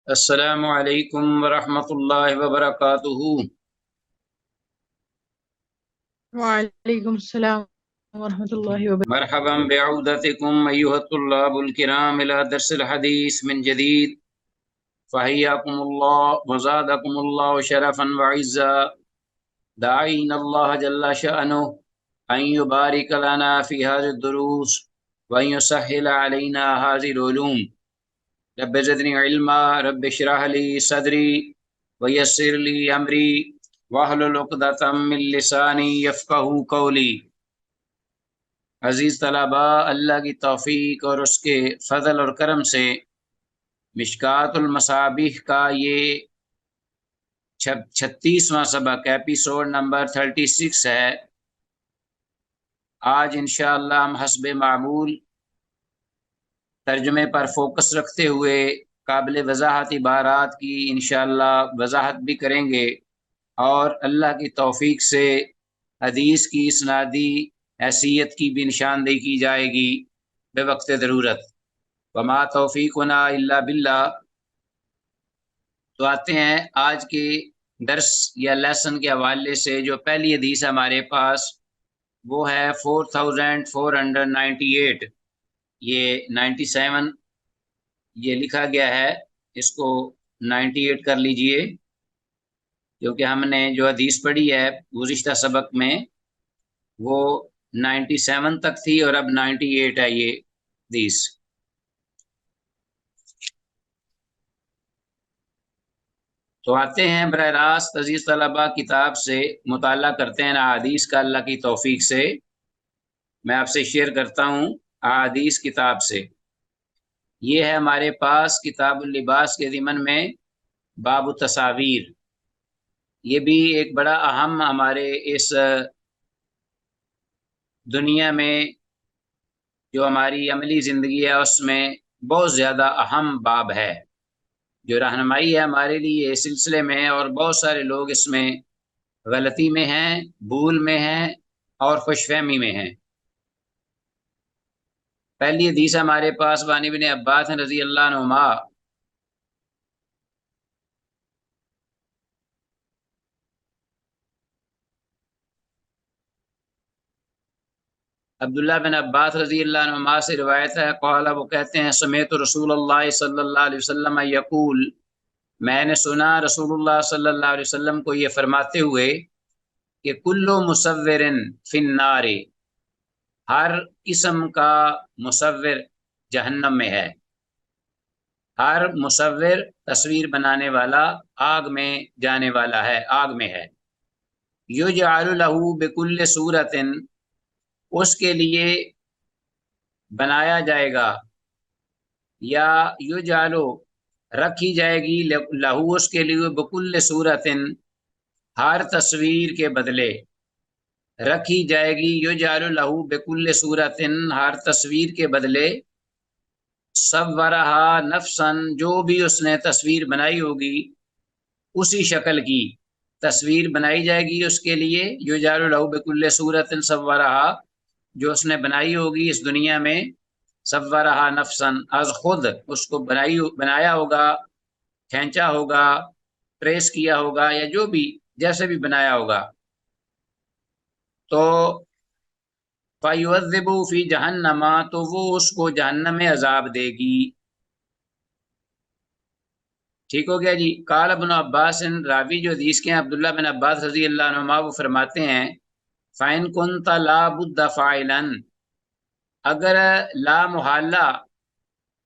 السلام علیکم ورحمۃ اللہ وبرکاتہ۔ وعلیکم السلام ورحمۃ اللہ وبرکاتہ۔ مرحبا بعودتکم ایھا الطلاب الکرام الی درس الحدیث من جدید، فحیاکم اللہ وزادکم اللہ شرفا وعزا، داعین اللہ جل شأنہ ان یبارک لنا فی هذه الدروس وان یسهل علینا هذه العلوم۔ رب زدنی علما، رب اشرح لی صدری ویسر لی امری واحلل عقدۃ من لسانی یفقہوا قولی۔ عزیز طلباء، اللہ کی توفیق اور اس کے فضل اور کرم سے مشکوٰۃ المصابیح کا یہ 36واں سبق ایپیسوڈ نمبر 36 ہے۔ آج انشاءاللہ ہم حسب معمول ترجمے پر فوکس رکھتے ہوئے قابل وضاحت عبارات کی انشاءاللہ وضاحت بھی کریں گے، اور اللہ کی توفیق سے حدیث کی اسنادی حیثیت کی بھی نشاندہی کی جائے گی بے وقت ضرورت۔ وما توفیقنا الا باللہ۔ تو آتے ہیں آج کے درس یا لیسن کے حوالے سے۔ جو پہلی حدیث ہمارے پاس وہ ہے 4498، یہ 97 یہ لکھا گیا ہے، اس کو 98 کر لیجئے، کیونکہ ہم نے جو حدیث پڑھی ہے گزشتہ سبق میں وہ 97 تک تھی اور اب 98 ہے یہ حدیث۔ تو آتے ہیں براہ راست عزیز طلباء کتاب سے مطالعہ کرتے ہیں احادیث کا اللہ کی توفیق سے۔ میں آپ سے شیئر کرتا ہوں احادیث کتاب سے۔ یہ ہے ہمارے پاس کتاب اللباس کے ضمن میں باب التصاویر۔ یہ بھی ایک بڑا اہم ہمارے اس دنیا میں جو ہماری عملی زندگی ہے اس میں بہت زیادہ اہم باب ہے، جو رہنمائی ہے ہمارے لیے اس سلسلے میں، اور بہت سارے لوگ اس میں غلطی میں ہیں، بھول میں ہیں اور خوش فہمی میں ہیں۔ پہلی حدیث ہمارے پاس وعن ابن عباس رضی اللہ عنہما، عبداللہ بن عباس رضی اللہ عنہما سے روایت ہے، قال، وہ کہتے ہیں، سمعت رسول اللہ صلی اللہ علیہ وسلم یقول، میں نے سنا رسول اللہ صلی اللہ علیہ وسلم کو یہ فرماتے ہوئے کہ کل مصور فی النار، ہر قسم کا مصور جہنم میں ہے، ہر مصور تصویر بنانے والا آگ میں جانے والا ہے، آگ میں ہے۔ یجعل لہ بکل صورت، اس کے لیے بنایا جائے گا، یا یجعل رکھی جائے گی، لہو اس کے لیے، بکل صورت ہر تصویر کے بدلے، رکھی جائے گی، یجعل لہو بکل صورت ہر تصویر کے بدلے، صورہا نفسا جو بھی اس نے تصویر بنائی ہوگی اسی شکل کی تصویر بنائی جائے گی اس کے لیے، یجعل لہو بکل صورت صورہا جو اس نے بنائی ہوگی اس دنیا میں، صورہا نفسا از خود اس کو بنایا ہوگا، کھینچا ہوگا، ٹریس کیا ہوگا، یا جو بھی جیسے بھی بنایا ہوگا، تو فَيُعَذِّبُ فِي جَهَنَّمَ، تو وہ اس کو جہنم میں عذاب دے گی۔ ٹھیک ہو گیا جی۔ قال ابن عباس، راوی جو حدیث کے ہیں عبداللہ بن عباس رضی اللہ عنہما، وہ فرماتے ہیں، فَإِن كُنْتَ لَا بُدَّ فَاعِلًا، اگر لا محالہ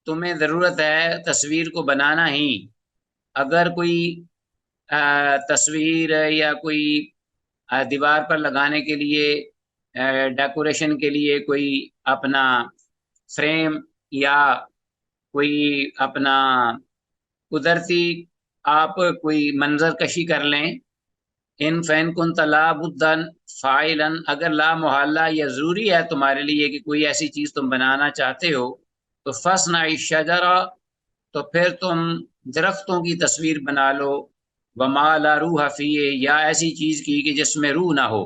تمہیں ضرورت ہے تصویر کو بنانا ہی، اگر کوئی تصویر یا کوئی دیوار پر لگانے کے لیے، ڈیکوریشن کے لیے کوئی اپنا فریم یا کوئی اپنا قدرتی آپ کوئی منظر کشی کر لیں، ان فین کن لا بدن فاعلن، اگر لا محالہ یا ضروری ہے تمہارے لیے کہ کوئی ایسی چیز تم بنانا چاہتے ہو، تو فصنع الشجرہ، تو پھر تم درختوں کی تصویر بنا لو، وما لا روح فیہ، یا ایسی چیز کی کہ جس میں روح نہ ہو،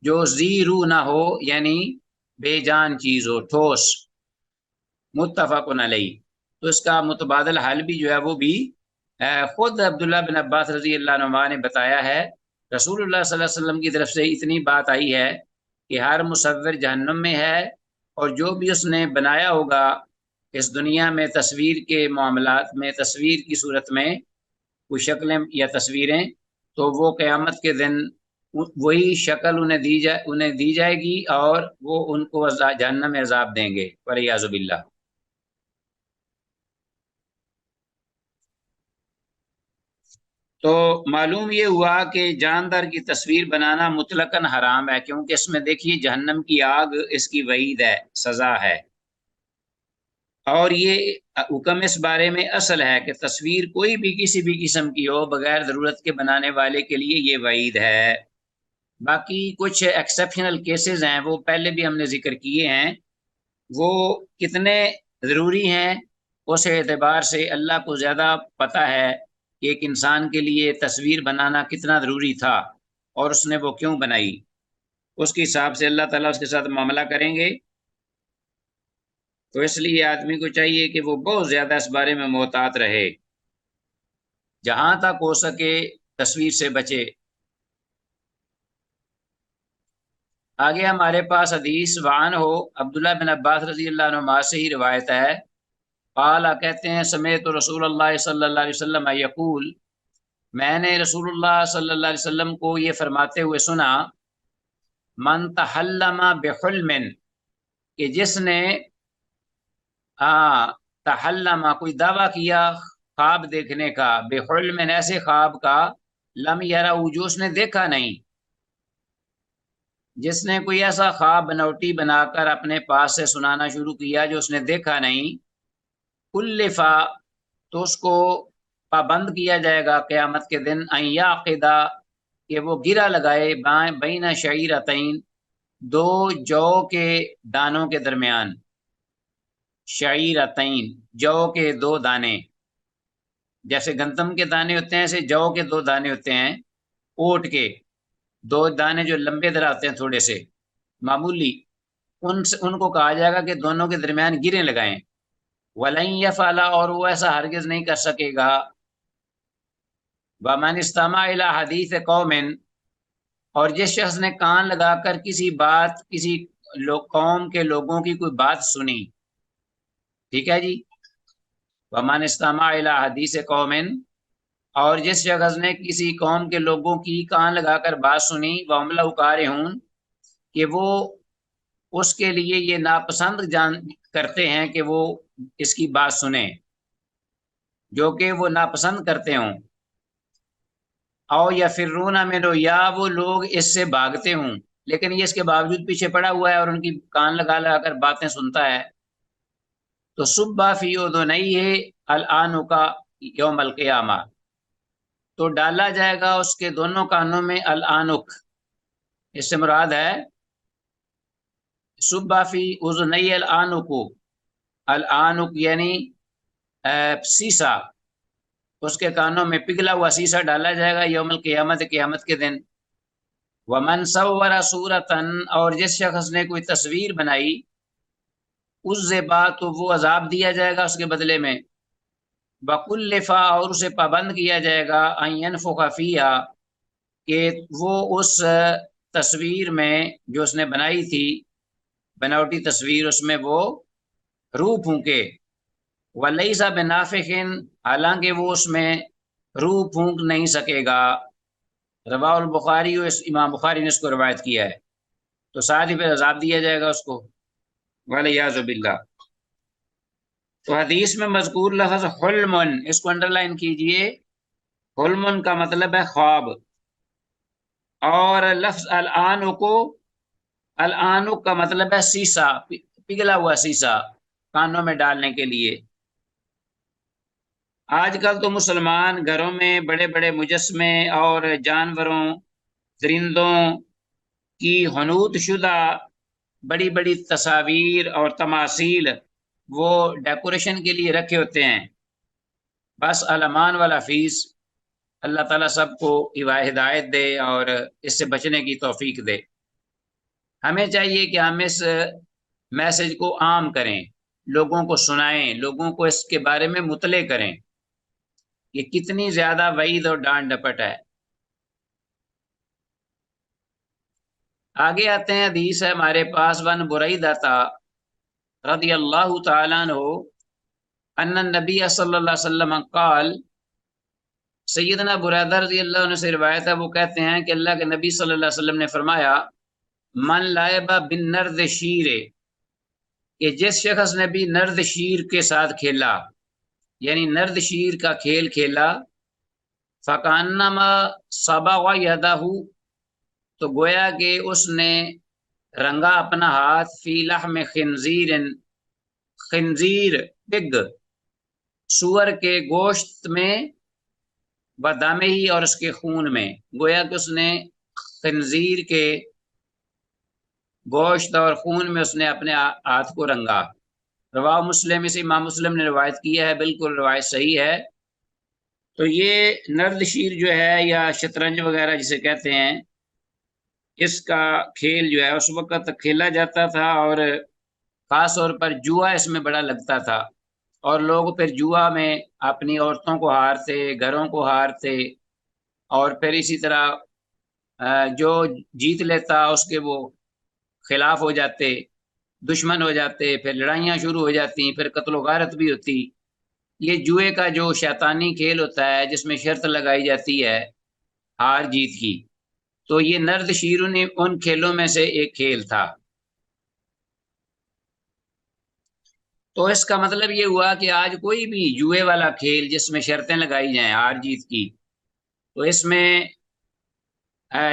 جو ذی روح نہ ہو یعنی بے جان چیز ہو، ٹھوس۔ متفق علیہ، تو اس کا متبادل حل بھی جو ہے وہ بھی خود عبداللہ بن عباس رضی اللہ عنہما نے بتایا ہے رسول اللہ صلی اللہ علیہ وسلم کی طرف سے اتنی بات آئی ہے کہ ہر مصور جہنم میں ہے، اور جو بھی اس نے بنایا ہوگا اس دنیا میں تصویر کے معاملات میں، تصویر کی صورت میں کوئی شکلیں یا تصویریں، تو وہ قیامت کے دن وہی شکل انہیں دی جائے گی، اور وہ ان کو جہنم میں عذاب دیں گے والعیاذ باللہ۔ تو معلوم یہ ہوا کہ جاندار کی تصویر بنانا مطلقاً حرام ہے، کیونکہ اس میں دیکھیے جہنم کی آگ اس کی وعید ہے، سزا ہے، اور یہ حکم اس بارے میں اصل ہے کہ تصویر کوئی بھی کسی بھی قسم کی ہو بغیر ضرورت کے بنانے والے کے لیے یہ وعید ہے۔ باقی کچھ ایکسیپشنل کیسز ہیں، وہ پہلے بھی ہم نے ذکر کیے ہیں، وہ کتنے ضروری ہیں اس اعتبار سے اللہ کو زیادہ پتہ ہے کہ ایک انسان کے لیے تصویر بنانا کتنا ضروری تھا اور اس نے وہ کیوں بنائی، اس کے حساب سے اللہ تعالیٰ اس کے ساتھ معاملہ کریں گے۔ تو اس لیے آدمی کو چاہیے کہ وہ بہت زیادہ اس بارے میں محتاط رہے، جہاں تک ہو سکے تصویر سے بچے۔ آگے ہمارے پاس حدیث وعن ہو عبداللہ بن عباس رضی اللہ عنہ سے ہی روایت ہے، قال کہتے ہیں سمیعت رسول اللہ صلی اللہ علیہ وسلم یقول، میں نے رسول اللہ صلی اللہ علیہ وسلم کو یہ فرماتے ہوئے سنا، من تحلم بحلم، کہ جس نے تحلم کوئی دعویٰ کیا خواب دیکھنے کا، بحلم ایسے خواب کا، لم یرا جو اس نے دیکھا نہیں، جس نے کوئی ایسا خواب بنوٹی بنا کر اپنے پاس سے سنانا شروع کیا جو اس نے دیکھا نہیں، کلفا تو اس کو پابند کیا جائے گا قیامت کے دن، ان یعقدہ کہ وہ گرہ لگائے، بین شعیرتین دو جو کے دانوں کے درمیان، شعیرتین جو کے دو دانے، جیسے گندم کے دانے ہوتے ہیں ایسے جو کے دو دانے ہوتے ہیں، اوٹ کے دو دانے جو لمبے دراتے ہیں تھوڑے سے معمولی، ان کو کہا جائے گا کہ دونوں کے درمیان گریں لگائیں، وَلَن يَفْعَلَ اور وہ ایسا ہرگز نہیں کر سکے گا، وَمَنِ اسْتَمَعَ إِلَىٰ حَدِيثِ قَوْمٍ اور جس شخص نے کان لگا کر کسی قوم کے لوگوں کی کوئی بات سنی، ٹھیک ہے جی، وَمَنِ اسْتَمَعَ إِلَىٰ حَدِيثِ قَوْمٍ اور جس شخص نے کسی قوم کے لوگوں کی کان لگا کر بات سنی، وَهُمْ لَهُ كَارِهُونَ کہ وہ اس کے لیے یہ ناپسند کرتے ہیں کہ وہ اس کی بات سنیں، جو کہ وہ ناپسند کرتے ہوں، او یفرون منہ یا وہ لوگ اس سے بھاگتے ہوں، لیکن یہ اس کے باوجود پیچھے پڑا ہوا ہے اور ان کی کان لگا لگا کر باتیں سنتا ہے، تو صبح فی اذنیہ الآن کا یوم القیامہ تو ڈالا جائے گا اس کے دونوں کانوں میں الآنک، اس سے مراد ہے صبح فی اذنیہ الآنک یعنی سیسا، اس کے کانوں میں پگھلا ہوا سیسا ڈالا جائے گا یوم القیامت، قیامت کے دن۔ ومن صور صورتن اور جس شخص نے کوئی تصویر بنائی، اس زبا تو وہ عذاب دیا جائے گا اس کے بدلے میں، بکلفا اور اسے پابند کیا جائے گا، ان ينفخ فیہا کہ وہ اس تصویر میں جو اس نے بنائی تھی بناوٹی تصویر، اس میں وہ روح پھونکے، وَلَيْسَ بِنَافِخٍ حالانکہ وہ اس میں روح پھونک نہیں سکے گا، رواہ البخاری، امام بخاری نے اس کو روایت کیا ہے، تو ساتھ ہی پھر عذاب دیا جائے گا اس کو والعیاذ باللہ۔ تو حدیث میں مذکور لفظ حلمن، اس کو انڈر لائن کیجئے، حلمن کا مطلب ہے خواب، اور لفظ الآنک کا مطلب ہے سیسا، پگھلا ہوا سیسا کانوں میں ڈالنے کے لیے۔ آج کل تو مسلمان گھروں میں بڑے بڑے مجسمے اور جانوروں درندوں کی حنوط شدہ بڑی بڑی تصاویر اور تماثیل وہ ڈیکوریشن کے لیے رکھے ہوتے ہیں، بس الامان والا فیس۔ اللہ تعالیٰ سب کو ہدایت دے اور اس سے بچنے کی توفیق دے۔ ہمیں چاہیے کہ ہم اس میسج کو عام کریں، لوگوں کو سنائیں، لوگوں کو اس کے بارے میں مطلع کریں۔ یہ کتنی زیادہ وعید اور ڈانٹ ڈپٹ ہے۔ آگے آتے ہیں، حدیث ہے ہمارے پاس، ون بریدہ رضی اللہ تعالیٰ عنہ ان النبی صلی اللہ علیہ وسلم قال، سیدنا بریدہ رضی اللہ عنہ سے روایت ہے، وہ کہتے ہیں کہ اللہ کے نبی صلی اللہ علیہ وسلم نے فرمایا، من لعب بالنرد شیر، کہ جس شخص نے بھی نرد شیر کے ساتھ کھیلا، یعنی نرد شیر کا کھیل کھیلا، فکانما صبغ یدہ، تو گویا کہ اس نے رنگا اپنا ہاتھ، فی لحم خنزیر، خنزیر پگ، سور کے گوشت میں، بدامے ہی، اور اس کے خون میں، گویا کہ اس نے خنزیر کے گوشت اور خون میں اس نے اپنے ہاتھ کو رنگا۔ رواہ مسلم، اسے امام مسلم نے روایت کیا ہے، بالکل روایت صحیح ہے۔ تو یہ نرد شیر جو ہے، یا شطرنج وغیرہ جسے کہتے ہیں، اس کا کھیل جو ہے اس وقت کھیلا جاتا تھا، اور خاص طور پر جوا اس میں بڑا لگتا تھا، اور لوگ پھر جوا میں اپنی عورتوں کو ہارتے، گھروں کو ہارتے، اور پھر اسی طرح جو جیت لیتا اس کے وہ خلاف ہو جاتے، دشمن ہو جاتے، پھر لڑائیاں شروع ہو جاتی، پھر قتل و غارت بھی ہوتی۔ یہ جوئے کا جو شیطانی کھیل ہوتا ہے، جس میں شرط لگائی جاتی ہے ہار جیت کی، تو یہ نرد شیر ان کھیلوں میں سے ایک کھیل تھا۔ تو اس کا مطلب یہ ہوا کہ آج کوئی بھی جوئے والا کھیل جس میں شرطیں لگائی جائیں ہار جیت کی، تو اس میں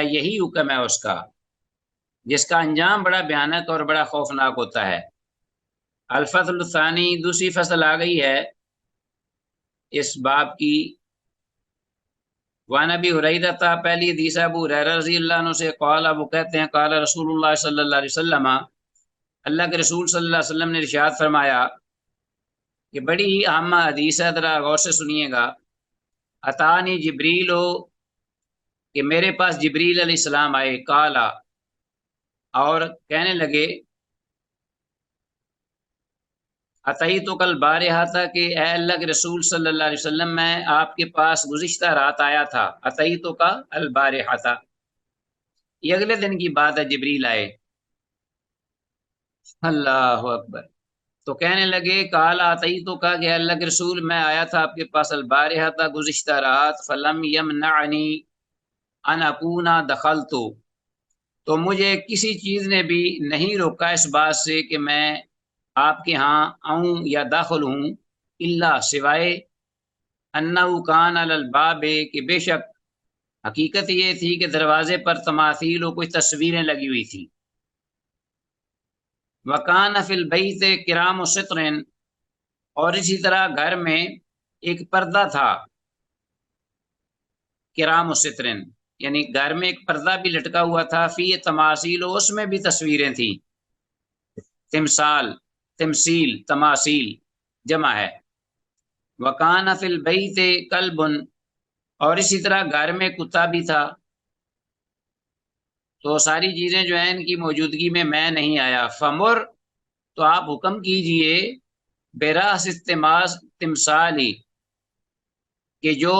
یہی حکم ہے اس کا، جس کا انجام بڑا بھیانک اور بڑا خوفناک ہوتا ہے۔ الفصل الثانی، دوسری فصل آ گئی ہے اس باب کی۔ وعن ابی ہریرہ، پہلی حدیث ابو ہریرہ رضی اللہ عنہ سے، قال، وہ کہتے ہیں، قال رسول اللہ صلی اللہ علیہ وسلم، اللہ کے رسول صلی اللہ علیہ وسلم نے ارشاد فرمایا، کہ بڑی ہی اہم حدیث ہے، ذرا غور سے سنیے گا۔ اتانی جبریل ہو، کہ میرے پاس جبریل علیہ السلام آئے، قالا، اور کہنے لگے، اتیتک کل بارحہ تھا، کہ اے اللہ کے رسول صلی اللہ علیہ وسلم، میں آپ کے پاس گزشتہ رات آیا تھا۔ اتیتک البارحہ تھا، یہ اگلے دن کی بات ہے، جبریل آئے۔ اللہ اکبر۔ تو کہنے لگے، کالا اتیتک، کہ اللہ کے رسول میں آیا تھا آپ کے پاس، البارحہ تھا، گزشتہ رات، فلم یمنعنی ان اکون دخلت، تو مجھے کسی چیز نے بھی نہیں روکا اس بات سے کہ میں آپ کے ہاں آؤں یا داخل ہوں، الا سوائے، انہ کان علی الباب، کہ بے شک حقیقت یہ تھی کہ دروازے پر تماثیل و کچھ تصویریں لگی ہوئی تھی، وکان فی البیت کرام و سترن، اور اسی طرح گھر میں ایک پردہ تھا، کرام و سترن، یعنی گھر میں ایک پردہ بھی لٹکا ہوا تھا، فی تماثیل، اس میں بھی تصویریں تھیں، تمثال، تمثیل، تماثیل جمع ہے، وکان فی البیت کلب، اور اسی طرح گھر میں کتا بھی تھا۔ تو ساری چیزیں جو ہیں ان کی موجودگی میں میں نہیں آیا، فمر، تو آپ حکم کیجئے، براس تمثالی، کہ جو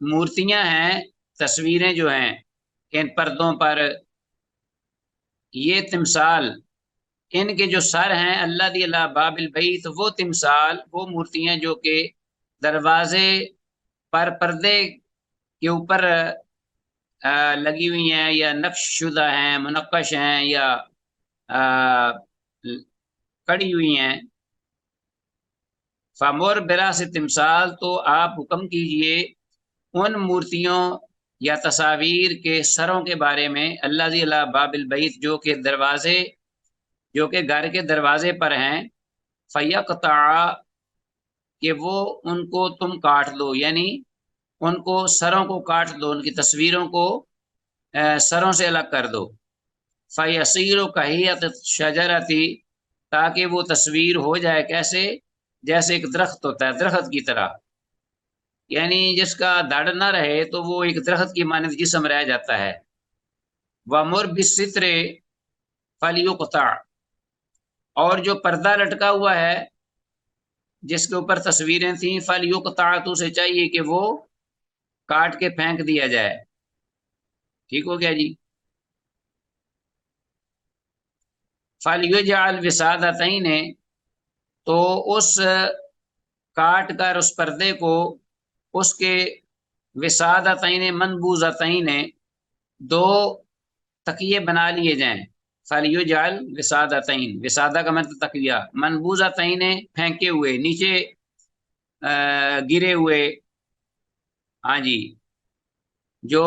مورتیاں ہیں، تصویریں جو ہیں ان پردوں پر، یہ تمثال، ان کے جو سر ہیں، اللہ دی اللہ باب البیت، وہ تمثال، وہ مورتیاں جو کہ دروازے پر پردے کے اوپر لگی ہوئی ہیں، یا نقش شدہ ہیں، منقش ہیں، یا کڑی ہوئی ہیں۔ فامور براس تمثال، تو آپ حکم کیجئے ان مورتیوں یا تصاویر کے سروں کے بارے میں، اللہ ذی اللہ باب البیت، جو کہ دروازے، جو کہ گھر کے دروازے پر ہیں، فیقطع، کہ وہ ان کو تم کاٹ دو، یعنی ان کو سروں کو کاٹ دو، ان کی تصویروں کو سروں سے الگ کر دو، فیصیر کہیت شجرتی، تاکہ وہ تصویر ہو جائے کیسے، جیسے ایک درخت ہوتا ہے، درخت کی طرح، یعنی جس کا دڑ نہ رہے تو وہ ایک درخت کی مانند جسم رہ جاتا ہے۔ وَمُرْ بِالسِّتْرِ فَلْيُقْطَعْ، اور جو پردہ لٹکا ہوا ہے جس کے اوپر تصویریں تھیں فَلْيُقْطَعْ، تو اسے چاہیے کہ وہ کاٹ کے پھینک دیا جائے. ٹھیک ہو گیا جی. فَلْيُجْعَلْ وِسَادَتَيْنِ، تو اس کاٹ کر اس پردے کو اس کے وسادتین منبوذتین، دو تکیے بنا لیے جائیں. فَلْيُجْعَلْ وِسَادَتَيْن، وسادہ کا مطلب تکیہ، منبوذتین پھینکے ہوئے، نیچے گرے ہوئے. ہاں جی، جو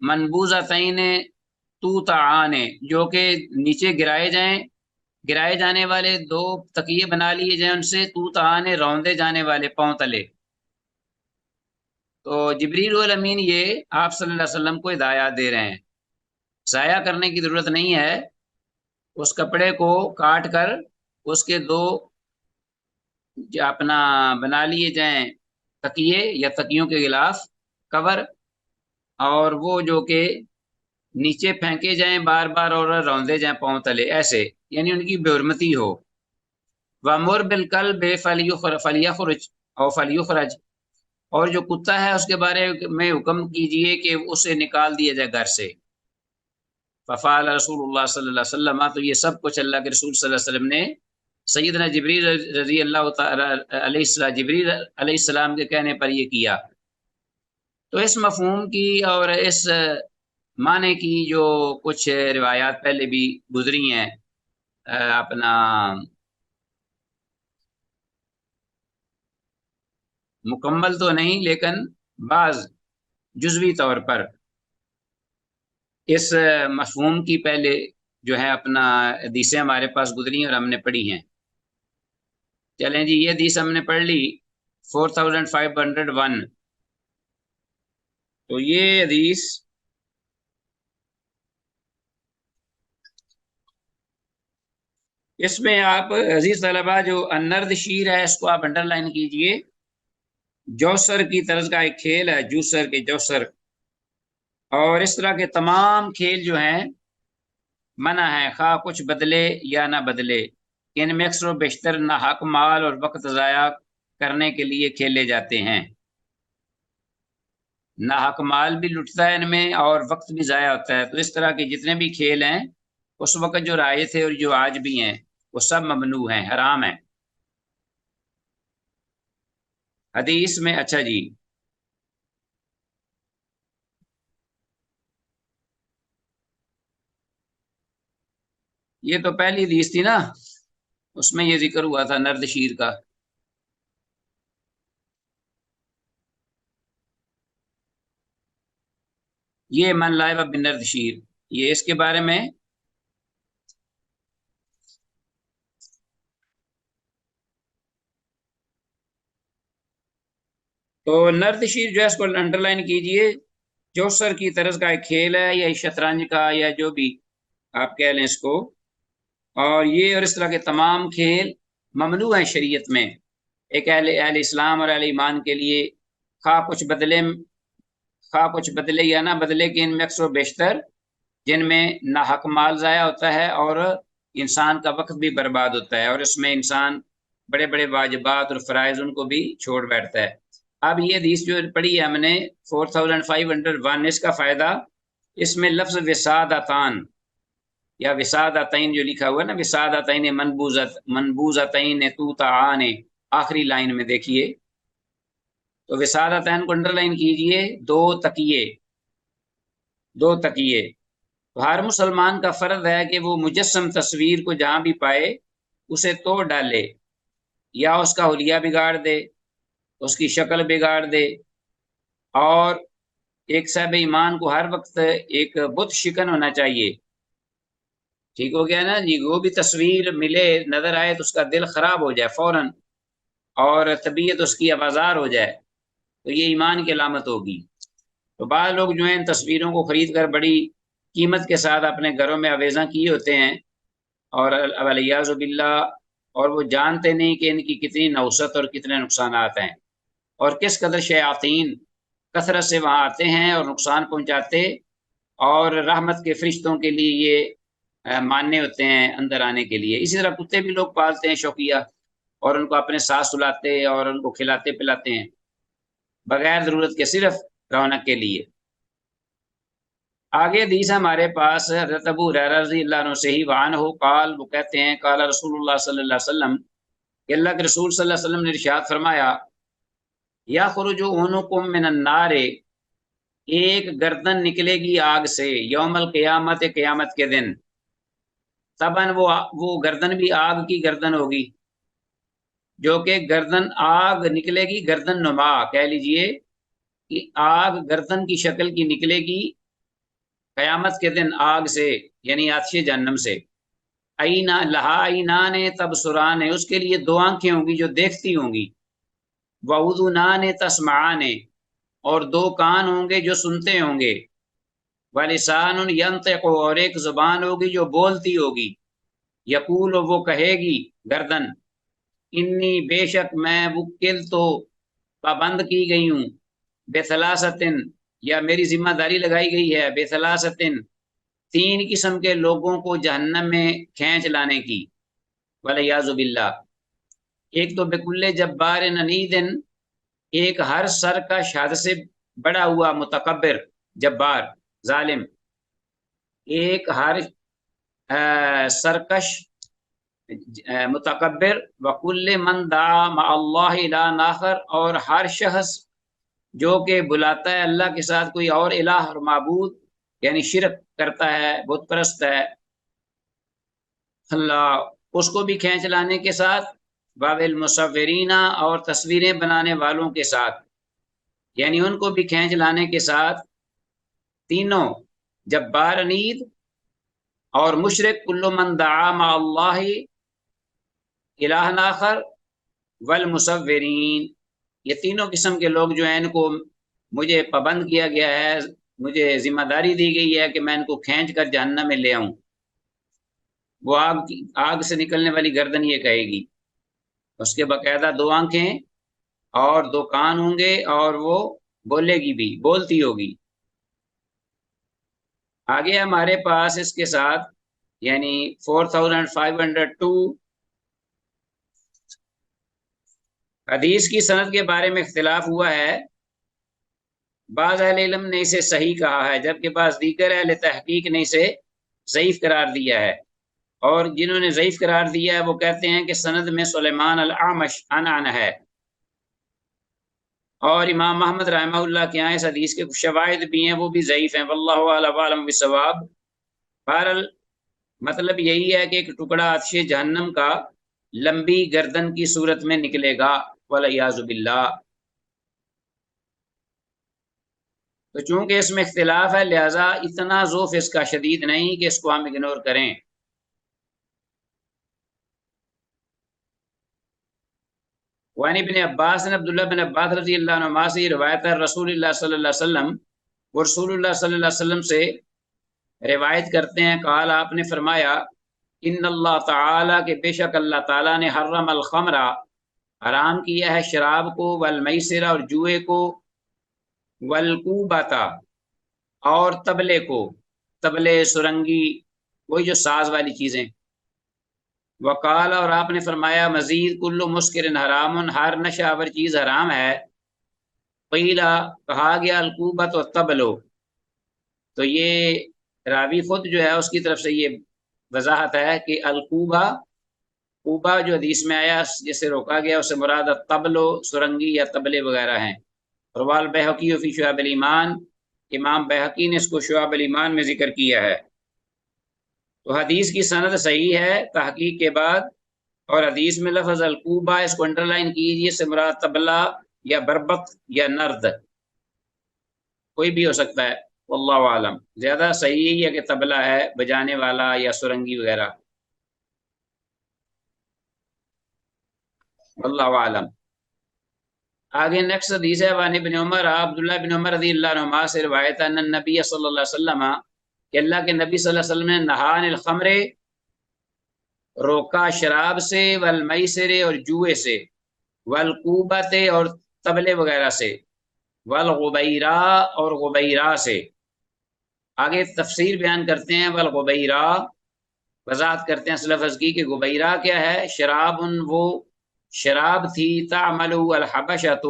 منبوذتین توطعان، جو کہ نیچے گرائے جانے والے دو تکیے بنا لیے جائیں ان سے، توطعان روندے جانے والے پاؤں تلے. تو جبریل الامین یہ آپ صلی اللہ علیہ وسلم کو ہدایات دے رہے ہیں. ضائع کرنے کی ضرورت نہیں ہے، اس کپڑے کو کاٹ کر اس کے دو اپنا بنا لیے جائیں تکیے یا تکیوں کے غلاف کور، اور وہ جو کہ نیچے پھینکے جائیں بار بار اور روندے جائیں پاؤں تلے، ایسے یعنی ان کی بے حرمتی ہو. وَمُرْ بِالْكَلْبِ فَلْيَخْرُجْ أَوْ فَلْيُخْرَجْ، اور جو کتا ہے اس کے بارے میں حکم کیجئے کہ اسے نکال دیا جائے گھر سے. فَفَعَلَ رسول اللہ صلی اللہ علیہ وسلم، تو یہ سب کچھ اللہ کے رسول صلی اللہ علیہ وسلم نے سیدنا جبریل رضی اللہ تعالی علیہ السلام، جبریل علیہ السلام کے کہنے پر یہ کیا. تو اس مفہوم کی اور اس معنی کی جو کچھ روایات پہلے بھی گزری ہیں، اپنا مکمل تو نہیں لیکن بعض جزوی طور پر اس مفہوم کی پہلے جو ہے اپنا حدیثیں ہمارے پاس گزری اور ہم نے پڑھی ہیں. چلیں جی، یہ حدیث ہم نے پڑھ لی 4501. تو یہ حدیث اس میں آپ عزیز طلبہ جو النرد شیر ہے اس کو آپ انڈر لائن کیجئے. جوسر کی طرز کا ایک کھیل ہے، جوسر کے جوسر، اور اس طرح کے تمام کھیل جو ہیں منع ہے، خواہ کچھ بدلے یا نہ بدلے. ان میں اکثر و بیشتر نہ حق مال اور وقت ضائع کرنے کے لیے کھیلے جاتے ہیں. نہ حق مال بھی لٹتا ہے ان میں اور وقت بھی ضائع ہوتا ہے. تو اس طرح کے جتنے بھی کھیل ہیں اس وقت جو رائج تھے اور جو آج بھی ہیں وہ سب ممنوع ہیں، حرام ہیں. حدیث میں اچھا جی، یہ تو پہلی حدیث تھی نا، اس میں یہ ذکر ہوا تھا نرد شیر کا. یہ من لائب بن نرد شیر، یہ اس کے بارے میں تو نرد شیر جو ہے اس کو انڈر لائن کیجئے. جوسر کی طرز کا ایک کھیل ہے، یا شطرنج کا یا جو بھی آپ کہہ لیں اس کو، اور یہ اور اس طرح کے تمام کھیل ممنوع ہیں شریعت میں. ایک اہل اسلام اور اہل ایمان کے لیے خواہ کچھ بدلے یا نہ بدلے کہ ان میں اکثر و بیشتر جن میں نہ حق مال ضائع ہوتا ہے اور انسان کا وقت بھی برباد ہوتا ہے، اور اس میں انسان بڑے بڑے واجبات اور فرائض ان کو بھی چھوڑ بیٹھتا ہے. اب یہ حدیث جو پڑھی ہے ہم نے 4501، اس کا فائدہ، اس میں لفظ وسادتان یا وسادتین جو لکھا ہوا ہے نا، وسادتین منبوذتین توطعان، آخری لائن میں دیکھیے. تو وسادتین کو انڈر لائن کیجئے، دو تکیے. تو ہر مسلمان کا فرض ہے کہ وہ مجسم تصویر کو جہاں بھی پائے اسے توڑ ڈالے، یا اس کا حلیہ بگاڑ دے، اس کی شکل بگاڑ دے. اور ایک صاحب ایمان کو ہر وقت ایک بت شکن ہونا چاہیے. ٹھیک ہو گیا نا جی، وہ بھی تصویر ملے نظر آئے تو اس کا دل خراب ہو جائے فوراً، اور طبیعت اس کی آبازار ہو جائے، تو یہ ایمان کی علامت ہوگی. تو بعض لوگ جو ہیں ان تصویروں کو خرید کر بڑی قیمت کے ساتھ اپنے گھروں میں آویزاں کیے ہوتے ہیں، اور والیاذ باللہ، اور وہ جانتے نہیں کہ ان کی کتنی نحوست اور کتنے نقصانات ہیں، اور کس قدر شیاطین کثرت سے وہاں آتے ہیں اور نقصان پہنچاتے، اور رحمت کے فرشتوں کے لیے یہ ماننے ہوتے ہیں اندر آنے کے لیے. اسی طرح کتے بھی لوگ پالتے ہیں شوقیہ، اور ان کو اپنے ساتھ سلاتے اور ان کو کھلاتے پلاتے ہیں بغیر ضرورت کے، صرف رونق کے لیے۔ آگے حدیث ہمارے پاس حضرت ابو ہریرہ رضی اللہ عنہ سے ہی وعنہ قال، وہ کہتے ہیں قال رسول اللہ صلی اللہ علیہ وسلم، کہ اللہ کے رسول صلی اللہ علیہ وسلم نے ارشاد فرمایا، یخرج عنقکم من النار، ایک گردن نکلے گی آگ سے، یوم القیامت، قیامت کے دن، طبعاً وہ گردن بھی آگ کی گردن ہوگی، جو کہ گردن آگ نکلے گی، گردن نما کہہ لیجئے کہ آگ گردن کی شکل کی نکلے گی قیامت کے دن آگ سے، یعنی آتش جہنم سے۔ اینا لہا اینان تبصران، اس کے لیے دو آنکھیں ہوں گی جو دیکھتی ہوں گی، وَأُذُنَانِ تَسْمَعَانِ، اور دو کان ہوں گے جو سنتے ہوں گے، وَلِسَانٌ يَنطِقُ، اور ایک زبان ہوگی جو بولتی ہوگی، یقول، وہ کہے گی گردن، انی، بے شک میں، وکل تو، پابند کی گئی ہوں، بثلاثتن، یا میری ذمہ داری لگائی گئی ہے، بثلاثتن، تین قسم کے لوگوں کو جہنم میں کھینچ لانے کی، والعیاذ باللہ۔ ایک تو بکل جبار عنید، ایک ہر سرکش، حد سے بڑا ہوا، متکبر، جبار، ظالم، ایک ہر سرکش، متکبر، وکل من دعا مع اللہ الہ آخر، اور ہر شخص جو کہ بلاتا ہے اللہ کے ساتھ کوئی اور الہ اور معبود، یعنی شرک کرتا ہے، بت پرست ہے اللہ، اس کو بھی کھینچ لانے کے ساتھ، باب المصورین، اور تصویریں بنانے والوں کے ساتھ، یعنی ان کو بھی کھینچ لانے کے ساتھ، تینوں، جبار، عنید اور مشرک، کل من دعا مع اللہ الہ آخر، والمصورین، یہ تینوں قسم کے لوگ جو ہیں ان کو مجھے پابند کیا گیا ہے، مجھے ذمہ داری دی گئی ہے کہ میں ان کو کھینچ کر جہنم میں لے آؤں۔ وہ آگ سے نکلنے والی گردن یہ کہے گی، اس کے باقاعدہ دو آنکھیں اور دو کان ہوں گے، اور وہ بولے گی بھی، بولتی ہوگی۔ آگے ہمارے پاس اس کے ساتھ یعنی 4502 حدیث کی سند کے بارے میں اختلاف ہوا ہے، بعض اہل علم نے اسے صحیح کہا ہے، جبکہ بعض دیگر اہل تحقیق نے اسے ضعیف قرار دیا ہے، اور جنہوں نے ضعیف قرار دیا ہے وہ کہتے ہیں کہ سند میں سلیمان الاعمش عن ہے، اور امام محمد رحمہ اللہ کے یہاں اس حدیث کے کچھ شواہد بھی ہیں، وہ بھی ضعیف ہیں، واللہ اعلم بالصواب۔ بہرحال مطلب یہی ہے کہ ایک ٹکڑا آتش جہنم کا لمبی گردن کی صورت میں نکلے گا، والعیاذ باللہ۔ تو چونکہ اس میں اختلاف ہے، لہذا اتنا ذوف اس کا شدید نہیں کہ اس کو ہم اگنور کریں۔ وعن ابن عباس، عبداللہ بن عباس رضی اللہ عنہ سے روایت ہے، رسول اللہ صلی اللہ علیہ وسلم، وہ رسول اللہ صلی اللہ علیہ وسلم سے روایت کرتے ہیں، قال، آپ نے فرمایا، ان اللہ تعالیٰ، کہ بے شک اللہ تعالیٰ نے حرم الخمر، حرام کیا ہے شراب کو، والمیسر، اور جوئے کو، والکوبتا، اور طبلے کو، طبلے، سرنگی، وہی جو ساز والی چیزیں، وقال، اور آپ نے فرمایا، مزید کل مسکر حرام، ہر نشہ آور چیز حرام ہے، قیلا، کہا گیا، الکوبت و طبلو، تو یہ راوی خود جو ہے اس کی طرف سے یہ وضاحت ہے کہ الکوبا، کوبا جو حدیث میں آیا جسے روکا گیا، اسے مراد طبلو، سرنگی یا طبلے وغیرہ ہیں۔ روال بہقی فی شعب الایمان، امام بہقی نے اس کو شعب الایمان میں ذکر کیا ہے۔ تو حدیث کی سند صحیح ہے تحقیق کے بعد، اور حدیث میں لفظ الکوبا، اس کو انڈر لائن کیجیے، سے مراد طبلہ یا بربط یا نرد، کوئی بھی ہو سکتا ہے، واللہ عالم، زیادہ صحیح یہی ہے کہ طبلہ ہے، بجانے والا یا سرنگی وغیرہ، واللہ عالم۔ آگے نیکسٹ حدیث ہے، وعن ابن عمر، عبداللہ بن عمر رضی اللہ عنہما سے روایت ہے، ان النبی صلی اللہ علیہ وسلم، کہ اللہ کے نبی صلی اللہ علیہ وسلم نے نہان الخمر، روکا شراب سے، والمیسر، اور جوئے سے، والکوبت، اور طبلے وغیرہ سے، والغبیرہ، اور غبیرہ سے۔ آگے تفسیر بیان کرتے ہیں، والغبیرہ، وضاحت کرتے ہیں اس لفظ کی کہ غبیرہ کیا ہے، شراب وہ شراب تھی تعمل الحبشۃ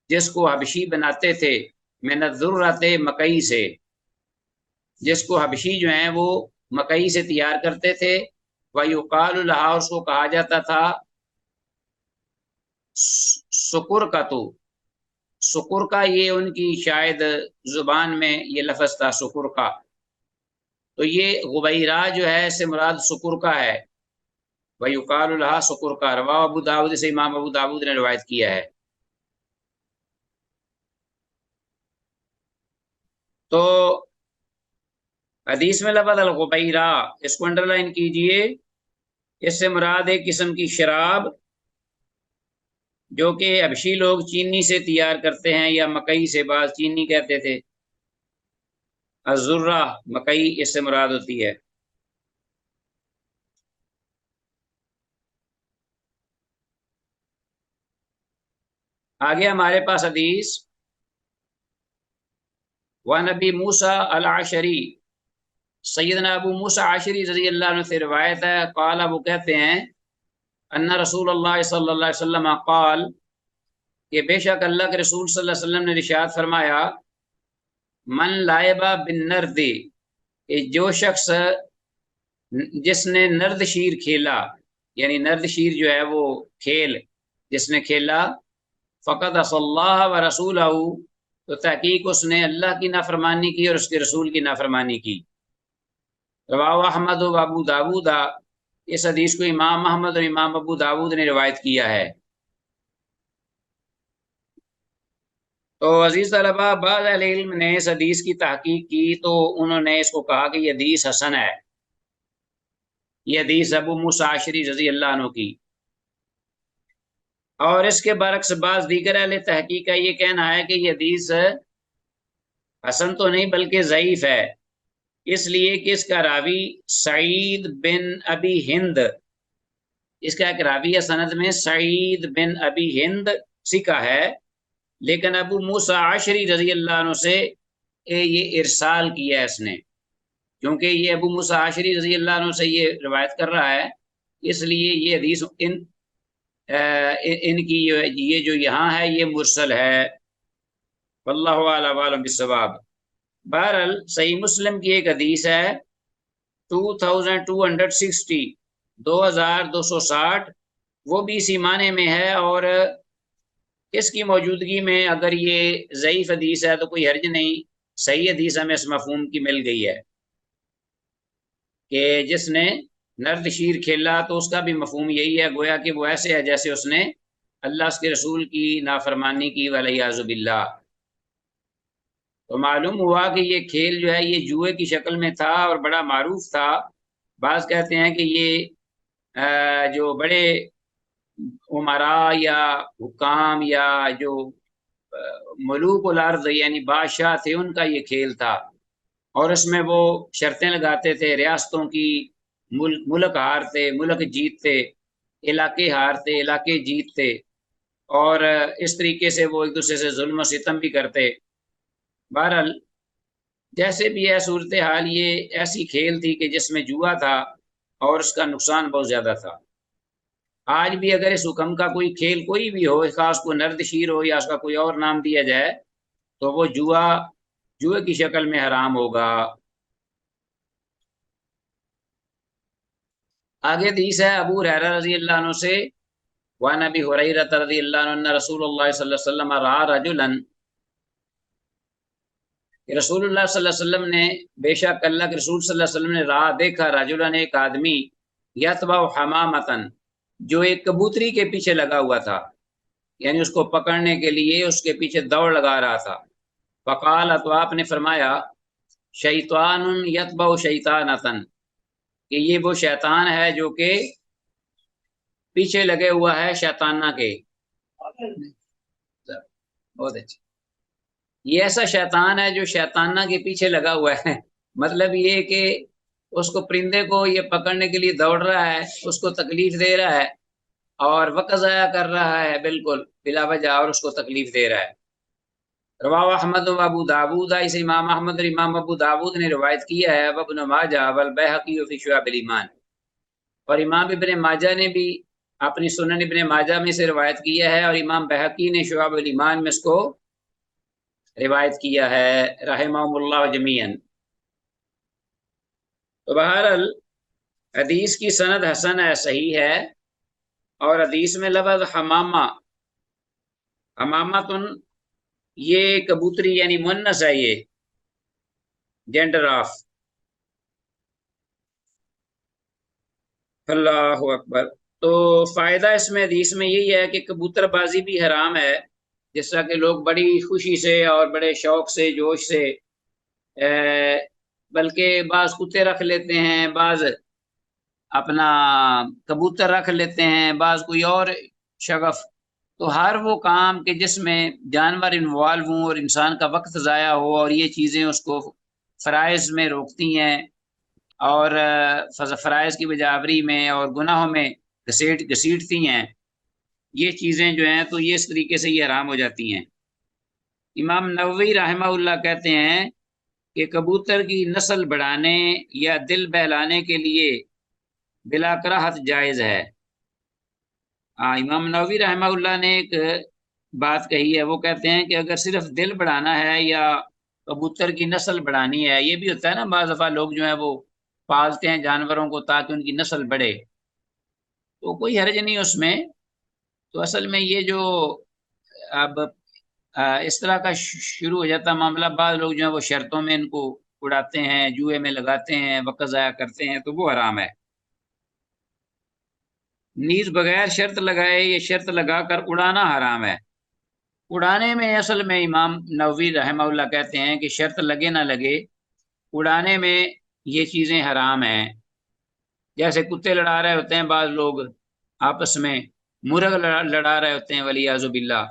جس کو حبشی بناتے تھے، من الذرۃ مکئی سے، جس کو حبشی جو ہیں وہ مکئی سے تیار کرتے تھے، وَيُقَالُ لَهَا اس کو کہا جاتا تھا سکر کا، تو سکر کا یہ ان کی شاید زبان میں یہ لفظ تھا سکر کا، تو یہ غبیرہ جو ہے اس سے مراد سکر کا ہے، وَيُقَالُ لَهَا سکر کا، رواہ ابو داؤد سے امام ابو داؤد نے روایت کیا ہے۔ تو حدیث میں لفظ الغبیرہ، اس کو انڈر لائن کیجئے، اس سے مراد ایک قسم کی شراب جو کہ حبشی لوگ چینی سے تیار کرتے ہیں یا مکئی سے، بعض چینی کہتے تھے، الذرہ مکئی اس سے مراد ہوتی ہے۔ آگے ہمارے پاس حدیث وعن ابی موسیٰ العشری، سیدنا ابو موسیٰ عشری رضی اللہ عنہ سے روایت ہے، قال وہ کہتے ہیں ان رسول اللہ صلی اللہ علیہ وسلم قال کہ بے شک اللہ کے رسول صلی اللہ علیہ وسلم نے ارشاد فرمایا، من لائبہ بالنرد، کہ جو شخص جس نے نرد شیر کھیلا، یعنی نرد شیر جو ہے وہ کھیل جس نے کھیلا، فقد عصى اللہ ورسولہ، تو تحقیق اس نے اللہ کی نافرمانی کی اور اس کے رسول کی نافرمانی کی۔ رواہ احمد و ابو داود، اس حدیث کو امام احمد اور امام ابو داود نے روایت کیا ہے۔ تو عزیز طلبہ، بعض اہل علم نے اس حدیث کی تحقیق کی تو انہوں نے اس کو کہا کہ یہ حدیث حسن ہے، یہ حدیث ابو موسیٰ عشری رضی اللہ عنہ کی، اور اس کے برعکس بعض دیگر اہل تحقیق کا یہ کہنا ہے کہ یہ حدیث حسن تو نہیں بلکہ ضعیف ہے، اس لیے کہ اس کا راوی سعید بن ابی ہند، اس کا ایک راوی ہے سند میں سعید بن ابی ہند ثقہ ہے، لیکن ابو موسیٰ عشری رضی اللہ عنہ سے یہ ارسال کیا ہے اس نے، کیونکہ یہ ابو موسیٰ عشری رضی اللہ عنہ سے یہ روایت کر رہا ہے، اس لیے یہ حدیث ان کی یہ جو یہاں ہے یہ مرسل ہے، واللہ اعلم وعلم بالصواب۔ بہرحال صحیح مسلم کی ایک حدیث ہے 2260، 2260، وہ بھی اسی معنی میں ہے، اور اس کی موجودگی میں اگر یہ ضعیف حدیث ہے تو کوئی حرج نہیں، صحیح حدیث ہمیں اس مفہوم کی مل گئی ہے کہ جس نے نرد شیر کھیلا تو اس کا بھی مفہوم یہی ہے، گویا کہ وہ ایسے ہے جیسے اس نے اللہ اس کے رسول کی نافرمانی کی، والعیاذ باللہ۔ تو معلوم ہوا کہ یہ کھیل جو ہے یہ جوئے کی شکل میں تھا اور بڑا معروف تھا۔ بعض کہتے ہیں کہ یہ جو بڑے عمراء یا حکام یا جو ملوک الارض یعنی بادشاہ تھے ان کا یہ کھیل تھا، اور اس میں وہ شرطیں لگاتے تھے، ریاستوں کی، ملک ہارتے ملک جیتتے، علاقے ہارتے علاقے جیتتے، اور اس طریقے سے وہ ایک دوسرے سے ظلم و ستم بھی کرتے۔ بہرحال جیسے بھی ہے صورتحال، یہ ایسی کھیل تھی کہ جس میں جوا تھا اور اس کا نقصان بہت زیادہ تھا۔ آج بھی اگر اس حکم کا کوئی کھیل کوئی بھی ہو، خاص کو نرد شیر ہو یا اس کا کوئی اور نام دیا جائے، تو وہ جوئے کی شکل میں حرام ہوگا۔ آگے حدیث ہے ابو ہریرہ رضی اللہ عنہ سے، وعن ابی ہریرہ رضی اللہ عنہ ان رسول اللہ صلی اللہ علیہ وسلم رأى رجلا، کہ رسول اللہ صلی اللہ علیہ وسلم نے، بے شک اللہ کے رسول صلی اللہ علیہ وسلم نے رہا دیکھا، رجلا ایک آدمی، یتبع حمامۃ، جو ایک کبوتری کے پیچھے لگا ہوا تھا، یعنی اس کو پکڑنے کے لیے اس کے پیچھے دوڑ لگا رہا تھا۔ فقال، تو آپ نے فرمایا، شیطان یتبع شیطانۃ، کہ یہ وہ شیطان ہے جو کہ پیچھے لگے ہوا ہے شیطانہ کے۔ بہت اچھا، یہ ایسا شیطان ہے جو شیطانہ کے پیچھے لگا ہوا ہے، مطلب یہ کہ اس کو پرندے کو یہ پکڑنے کے لیے دوڑ رہا ہے، اس کو تکلیف دے رہا ہے اور وقت ضائع کر رہا ہے بالکل بلا وجہ، اور اس کو تکلیف دے رہا ہے۔ رواہ احمد و ابو داود، اسے امام احمد اور امام ابو داود نے روایت کیا ہے، وابن ماجہ والبیہقی فی شعب الایمان، اور امام ابن ماجہ نے بھی اپنی سنن ابن ماجہ میں سے روایت کیا ہے، اور امام بہقی نے شعب الایمان میں اس کو روایت کیا ہے رحمہم اللہ جمیعاً۔ تو بہرحال حدیث کی سند حسن ہے، صحیح ہے، اور حدیث میں لفظ حمامہ، حمامتن، یہ کبوتری یعنی مؤنث ہے، یہ جینڈر آف۔ اللہ اکبر۔ تو فائدہ اس میں حدیث میں یہی ہے کہ کبوتر بازی بھی حرام ہے، جس طرح کہ لوگ بڑی خوشی سے اور بڑے شوق سے جوش سے بلکہ بعض کتے رکھ لیتے ہیں، بعض اپنا کبوتر رکھ لیتے ہیں، بعض کوئی اور شغف۔ تو ہر وہ کام کہ جس میں جانور انوالو ہوں اور انسان کا وقت ضائع ہو، اور یہ چیزیں اس کو فرائض میں روکتی ہیں اور فرائض کی بجاوری میں اور گناہوں میں گھسیٹتی ہیں، یہ چیزیں جو ہیں تو یہ اس طریقے سے یہ حرام ہو جاتی ہیں۔ امام نووی رحمہ اللہ کہتے ہیں کہ کبوتر کی نسل بڑھانے یا دل بہلانے کے لیے بلا کراہت جائز ہے۔ امام نووی رحمہ اللہ نے ایک بات کہی ہے، وہ کہتے ہیں کہ اگر صرف دل بڑھانا ہے یا کبوتر کی نسل بڑھانی ہے، یہ بھی ہوتا ہے نا بعض دفعہ لوگ جو ہیں وہ پالتے ہیں جانوروں کو تاکہ ان کی نسل بڑھے، تو کوئی حرج نہیں اس میں۔ تو اصل میں یہ جو اب اس طرح کا شروع ہو جاتا معاملہ، بعض لوگ جو ہیں وہ شرطوں میں ان کو اڑاتے ہیں، جوئے میں لگاتے ہیں، وقت ضائع کرتے ہیں، تو وہ حرام ہے۔ نیز بغیر شرط لگائے یا شرط لگا کر اڑانا حرام ہے۔ اڑانے میں اصل میں امام نووی رحمہ اللہ کہتے ہیں کہ شرط لگے نہ لگے، اڑانے میں یہ چیزیں حرام ہیں۔ جیسے کتے لڑا رہے ہوتے ہیں بعض لوگ آپس میں، مرغ لڑا رہے ہوتے ہیں والعیاذ باللہ،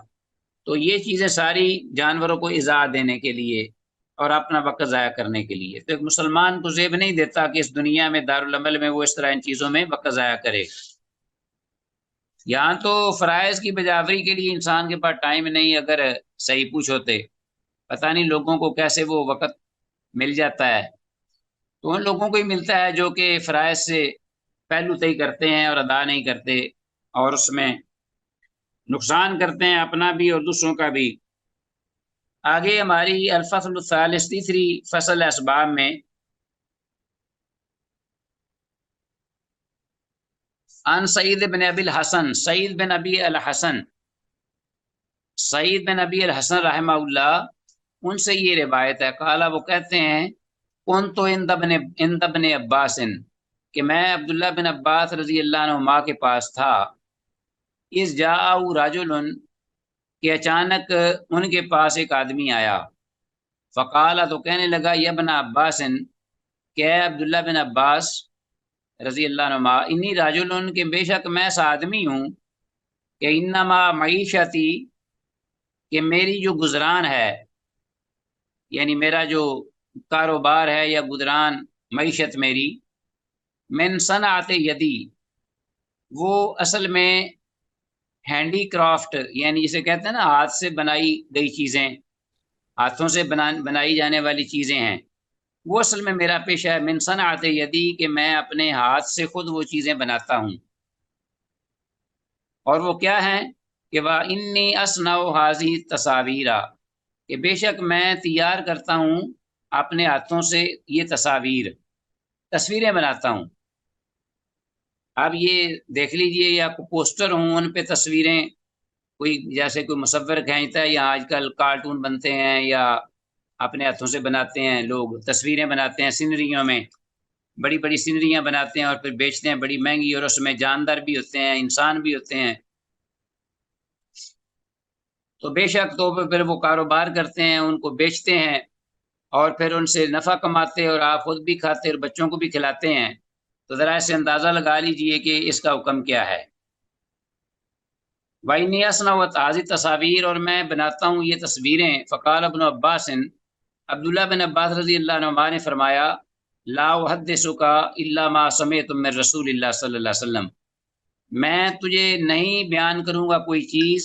تو یہ چیزیں ساری جانوروں کو ایذا دینے کے لیے اور اپنا وقت ضائع کرنے کے لیے۔ تو ایک مسلمان کو زیب نہیں دیتا کہ اس دنیا میں دارالعمل میں وہ اس طرح ان چیزوں میں وقت ضائع کرے۔ یہاں تو فرائض کی بجاوری کے لیے انسان کے پاس ٹائم نہیں، اگر صحیح پوچھوتے پتہ نہیں لوگوں کو کیسے وہ وقت مل جاتا ہے۔ تو ان لوگوں کو ہی ملتا ہے جو کہ فرائض سے پہلو طے کرتے ہیں اور ادا نہیں کرتے، اور اس میں نقصان کرتے ہیں اپنا بھی اور دوسروں کا بھی۔ آگے ہماری الفصل الثالث، تیسری فصل اسباب میں، ان سعید بن ابی الحسن، سعید بن ابی الحسن، سعید بن ابی الحسن رحمہ اللہ، ان سے یہ روایت ہے، قال، وہ کہتے ہیں، کون تو عند ابن عباس، کہ میں عبداللہ بن عباس رضی اللہ عنہما کے پاس تھا، اس جاء رجل، کہ اچانک ان کے پاس ایک آدمی آیا، فقال، تو کہنے لگا، یا ابن عباس، کہ اے عبداللہ بن عباس رضی اللہ عنہما، انی رجل، کہ بے شک میں ایسا آدمی ہوں کہ انما معیشتی، کہ میری جو گزران ہے، یعنی میرا جو کاروبار ہے یا گزران معیشت میری، من صنعت یدی، وہ اصل میں ہینڈی کرافٹ، یعنی جسے کہتے ہیں نا ہاتھ سے بنائی گئی چیزیں، ہاتھوں سے بنائی جانے والی چیزیں ہیں، وہ اصل میں میرا پیشہ ہے، من صنعت یدی، کہ میں اپنے ہاتھ سے خود وہ چیزیں بناتا ہوں۔ اور وہ کیا ہیں کہ وَإِنِّي أَصْنَعُ هَٰذِهِ التَّصَاوِيرَ، کہ بے شک میں تیار کرتا ہوں اپنے ہاتھوں سے یہ تصویریں بناتا ہوں۔ اب یہ دیکھ لیجئے، یا کوئی پوسٹر ہوں ان پہ تصویریں، کوئی جیسے کوئی مصور کھینچتا ہے، یا آج کل کارٹون بنتے ہیں یا اپنے ہاتھوں سے بناتے ہیں لوگ، تصویریں بناتے ہیں سینریوں میں، بڑی بڑی سینریاں بناتے ہیں اور پھر بیچتے ہیں بڑی مہنگی، اور اس میں جاندار بھی ہوتے ہیں، انسان بھی ہوتے ہیں۔ تو بے شک تو پھر وہ کاروبار کرتے ہیں، ان کو بیچتے ہیں اور پھر ان سے نفع کماتے، اور آپ خود بھی کھاتے اور بچوں کو بھی کھلاتے ہیں۔ تو ذرا سے اندازہ لگا لیجئے کہ اس کا حکم کیا ہے۔ وَإِنِّي أَصْنَعُ هَٰذِهِ التَّصَاوِيرَ، اور میں بناتا ہوں یہ تصویریں۔ فقال ابن عباس، عبداللہ بن عباس رضی اللہ عنہ نے فرمایا، لا أحدثك إلا ما سمعت من رسول اللہ صلی اللہ علیہ وسلم، میں تجھے نہیں بیان کروں گا کوئی چیز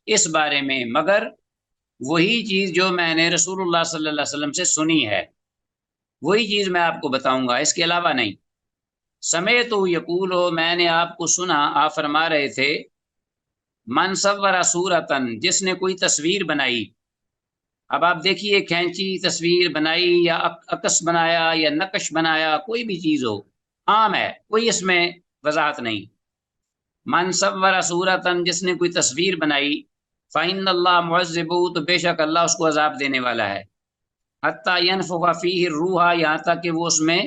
اس بارے میں مگر وہی چیز جو میں نے رسول اللہ صلی اللہ علیہ وسلم سے سنی ہے، وہی چیز میں آپ کو بتاؤں گا، اس کے علاوہ نہیں۔ سمیت یقول ہو، میں نے آپ کو سنا، آپ فرما رہے تھے، من صور صورتن، جس نے کوئی تصویر بنائی. اب آپ دیکھیے، کھینچی تصویر بنائی یا عکس بنایا یا نقش بنایا، کوئی بھی چیز ہو، عام ہے، کوئی اس میں وضاحت نہیں. من صور صورتن، جس نے کوئی تصویر بنائی، فإن اللہ معذب، تو بے شک اللہ اس کو عذاب دینے والا ہے. حتی ینفخ فیہ الروح، یہاں تک کہ وہ اس میں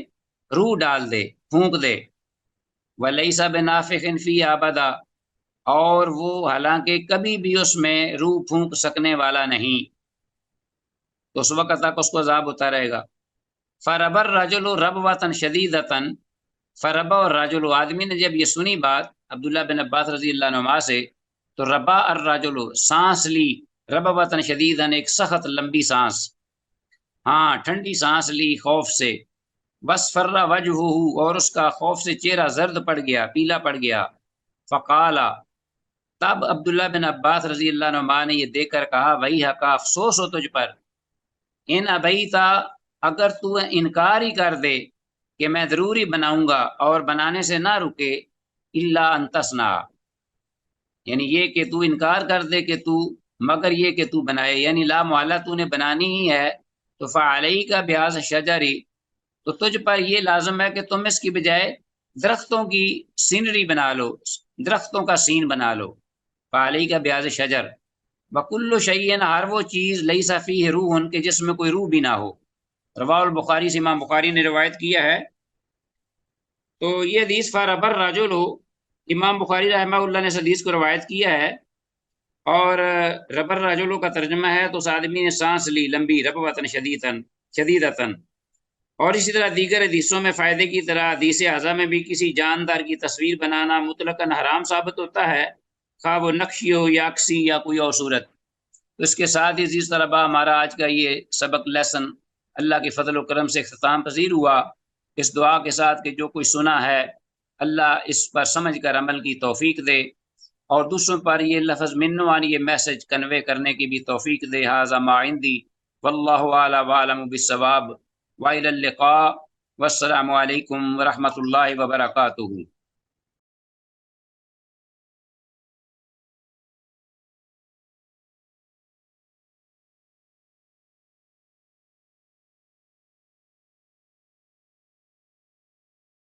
روح ڈال دے، پھونک دے. ولیس بنافخ فیہ ابدا، اور وہ حالانکہ کبھی بھی اس میں روح پھونک سکنے والا نہیں، تو اس وقت تک اس کو عذاب ہوتا رہے گا. فرب الرجل ربوة شدیدۃ، فرب الرجل، آدمی نے جب یہ سنی بات عبداللہ بن عباس رضی اللہ عنہما سے، تو ربا الرجل، سانس لی، ربوة شدیداً، ایک سخت لمبی سانس، ہاں ٹھنڈی سانس لی خوف سے. وصفر وجہہ، اور اس کا خوف سے چہرہ زرد پڑ گیا، پیلا پڑ گیا. فقالا، تب عبداللہ بن عباس رضی اللہ عنہما نے یہ دیکھ کر کہا، وہی کا افسوس ہو تجھ پر، ان ابیتا، اگر تو انکار ہی کر دے کہ میں ضروری بناؤں گا اور بنانے سے نہ رکے، الا ان تصنع، یعنی یہ کہ تو انکار کر دے کہ تو، مگر یہ کہ تو بنائے، یعنی لا محالہ تو نے بنانی ہی ہے، تو فعلیک بہذا الشجر، تو تجھ پر یہ لازم ہے کہ تم اس کی بجائے درختوں کی سینری بنا لو، درختوں کا سین بنا لو. فعلیک بہذا الشجر وکل شیء، ہر وہ چیز لیس فیہ روح، کہ جس میں کوئی روح بھی نہ ہو. رواہ البخاری، سے امام بخاری نے روایت کیا ہے. تو یہ حدیث فرب الرجل، امام بخاری رحمہ اللہ نے اس حدیث کو روایت کیا ہے، اور رب الرجل کا ترجمہ ہے تو اس آدمی نے سانس لی لمبی، ربوۃ شدیدۃ. اور اسی طرح دیگر حدیثوں میں فائدے کی طرح حدیث اعظم میں بھی کسی جاندار کی تصویر بنانا مطلقاً حرام ثابت ہوتا ہے، خواہ وہ نقشی ہو یا عکسی یا کوئی اور صورت. تو اس کے ساتھ ہی عزیز طلباء، ہمارا آج کا یہ سبق لیسن اللہ کے فضل و کرم سے اختتام پذیر ہوا، اس دعا کے ساتھ کہ جو کوئی سنا ہے اللہ اس پر سمجھ کر عمل کی توفیق دے، اور دوسروں پر یہ لفظ منوانی، یہ میسج کنوے کرنے کی بھی توفیق دے. ھذا ما عندی واللہ اعلم وعلم بالصواب، وإلی اللقاء، والسلام علیکم ورحمۃ اللہ وبرکاتہ.